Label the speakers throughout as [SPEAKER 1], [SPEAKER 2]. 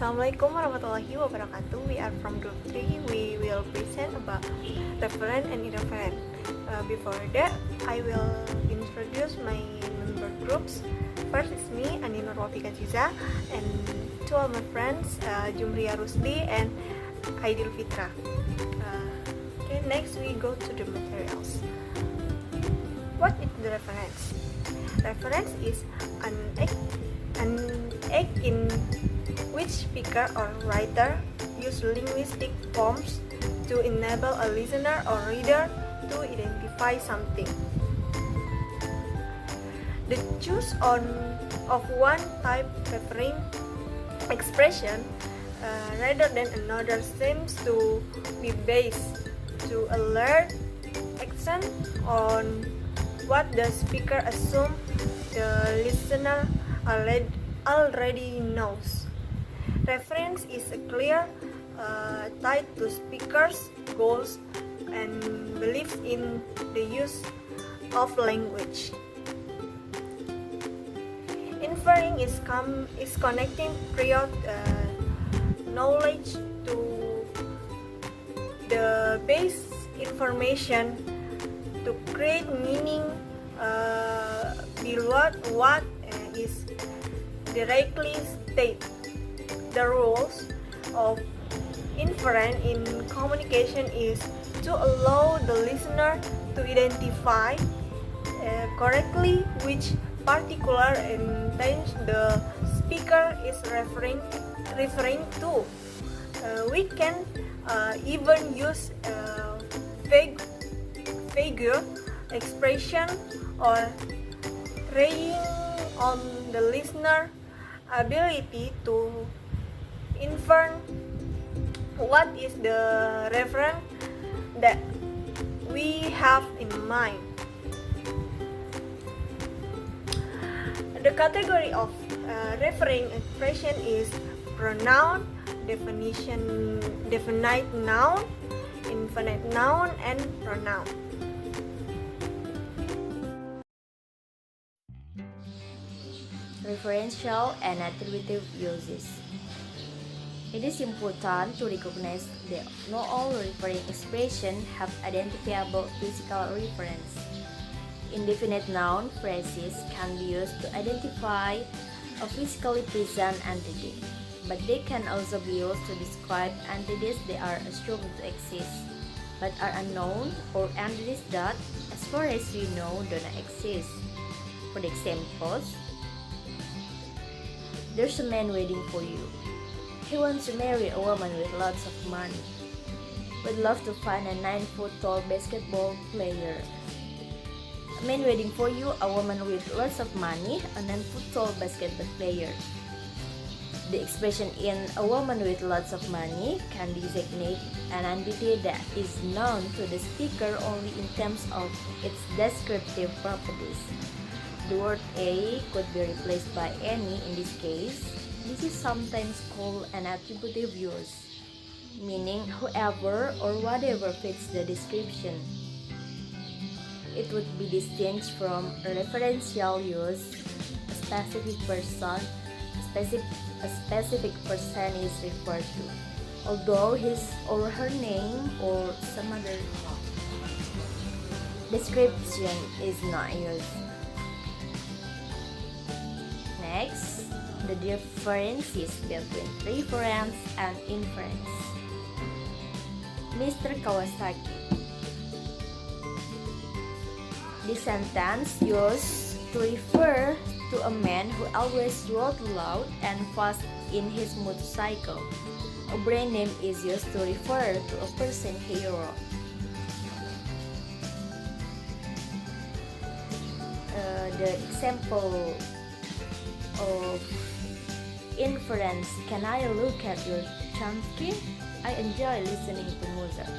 [SPEAKER 1] Assalamualaikum warahmatullahi wabarakatuh. We are from group 3. We will present about referent and irreferent. Before that, I will introduce my member groups. First is me, Ani Nurwafika Ciza, and two of my friends, Jumria Rusdi and Aidil Fitra. Okay, next we go to the materials. What is the reference? Reference is an act in which speaker or writer use linguistic forms to enable a listener or reader to identify something. The choice of one type referring expression rather than another seems to be based to alert action on what the speaker assumes the listener already knows. Reference is a clear tied to speakers' goals and beliefs in the use of language. Inferring is connecting prior knowledge to the base information to create meaning below what is directly stated. The rules of inference in communication is to allow the listener to identify correctly which particular intent the speaker is referring to. We can even use figure expression or relying on the listener ability to infer what is the reference that we have in mind. The category of referring expression is pronoun, definite noun, infinite noun, and pronoun.
[SPEAKER 2] Referential and attributive uses. It is important to recognize that not all referring expressions have identifiable physical reference. Indefinite noun phrases can be used to identify a physically present entity, but they can also be used to describe entities that are assumed to exist, but are unknown, or entities that, as far as we know, do not exist. For examples, there's a man waiting for you. He wants to marry a woman with lots of money. Would love to find a 9-foot tall basketball player. A man waiting for you, a woman with lots of money, a 9-foot tall basketball player. The expression in a woman with lots of money can designate an entity that is known to the speaker only in terms of its descriptive properties. The word a could be replaced by any in this case. This is sometimes called an attributive use, meaning whoever or whatever fits the description. It would be distinct from a referential use. A specific person is referred to, although his or her name or some other description is not used. Next, the differences between reference and inference. Mr. Kawasaki. This sentence used to refer to a man who always rode loud and fast in his motorcycle. A brand name is used to refer to a person hero. The example of inference, can I look at your chunky? I enjoy listening to Mozart.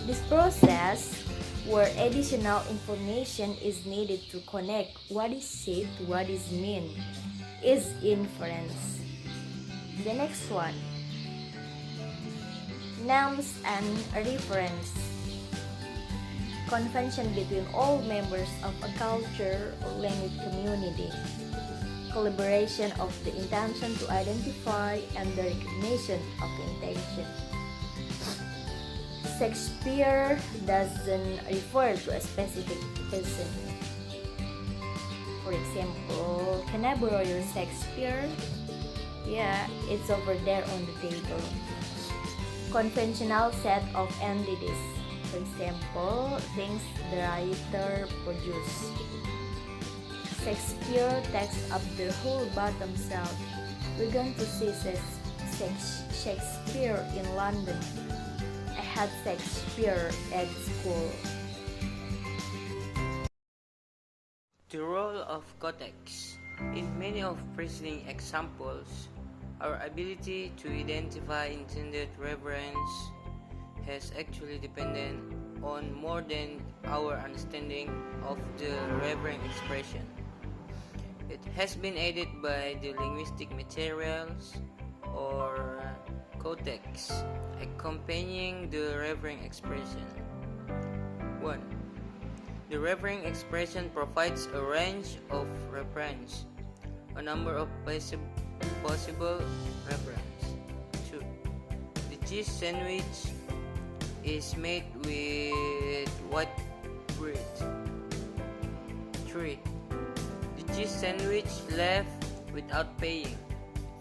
[SPEAKER 2] This process where additional information is needed to connect what is said to what is meant is inference. The next one, nouns and reference. Convention between all members of a culture or language community. collaboration of the intention to identify and the recognition of intention. Shakespeare doesn't refer to a specific person. For example, can I borrow your Shakespeare? Yeah, it's over there on the table. Conventional set of entities. For example, things the writer produced. Shakespeare takes up the whole bottom shelf. We're going to see Shakespeare in London. I had Shakespeare at school.
[SPEAKER 3] The role of context. In many of preceding examples, our ability to identify intended reference has actually depended on more than our understanding of the reference expression. It has been aided by the linguistic materials or context accompanying the reference expression. 1. The reference expression provides a range of reference, a number of possible reference. 2. The cheese sandwich is made with white bread. 3. The cheese sandwich left without paying.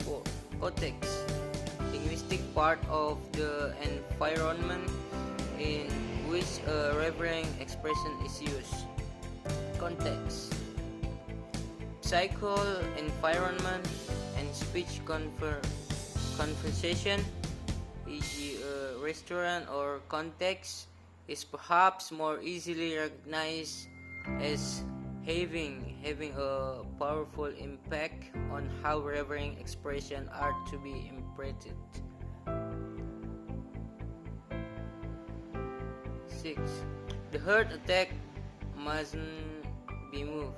[SPEAKER 3] 4. Context. Linguistic part of the environment in which a reference expression is used. Context. Psychal environment and speech conversation, e.g. a restaurant or context, is perhaps more easily recognized as having a powerful impact on how reference expressions are to be interpreted. 6. The heart attack mustn't be moved.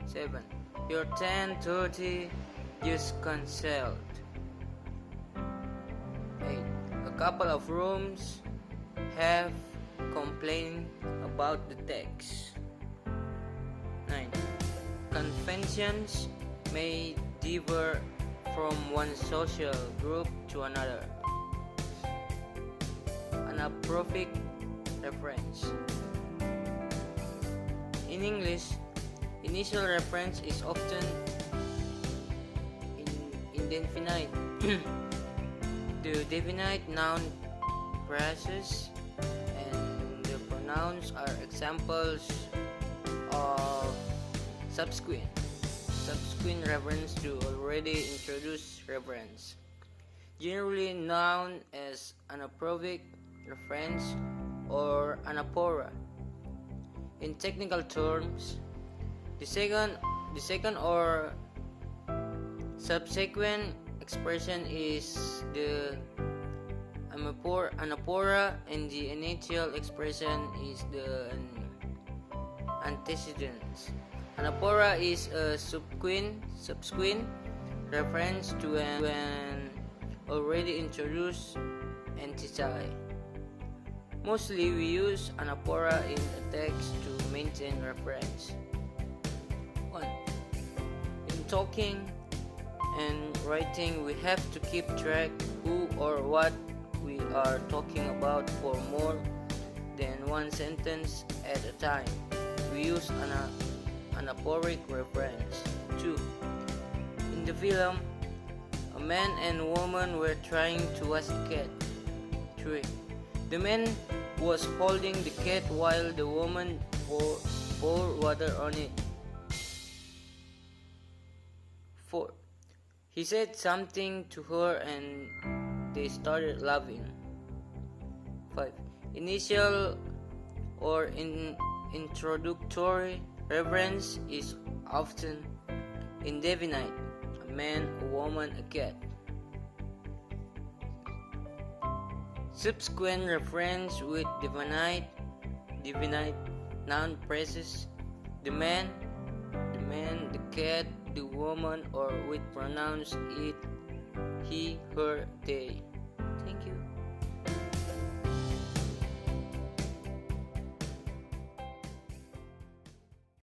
[SPEAKER 3] 7. Your 10:30 just cancelled. 8. A couple of rooms have complained about the text. 9. Conventions may differ from one social group to another. Anaprophic reference. In English, initial reference is often indefinite. The definite noun phrases and the pronouns are examples of subsequent reference to already introduced reference, generally known as anaprophic reference or anaphora. In technical terms, the second or subsequent expression is the anaphora, and the initial expression is the antecedent. Anaphora is a subsequent reference to an already introduced entity. Mostly we use anaphora in a text to maintain reference. 1. In talking and writing, we have to keep track who or what we are talking about for more than one sentence at a time. We use anaphoric reference. 2. In the film, a man and woman were trying to wash a cat. 3. The man was holding the cat while the woman poured water on it. 4. He said something to her and they started laughing. 5. Initial or introductory reference is often indefinite: a man, a woman, a cat. Subsequent reference with definite noun phrases: the man, the cat, the woman, or with pronouns it, he, her, they. Thank you.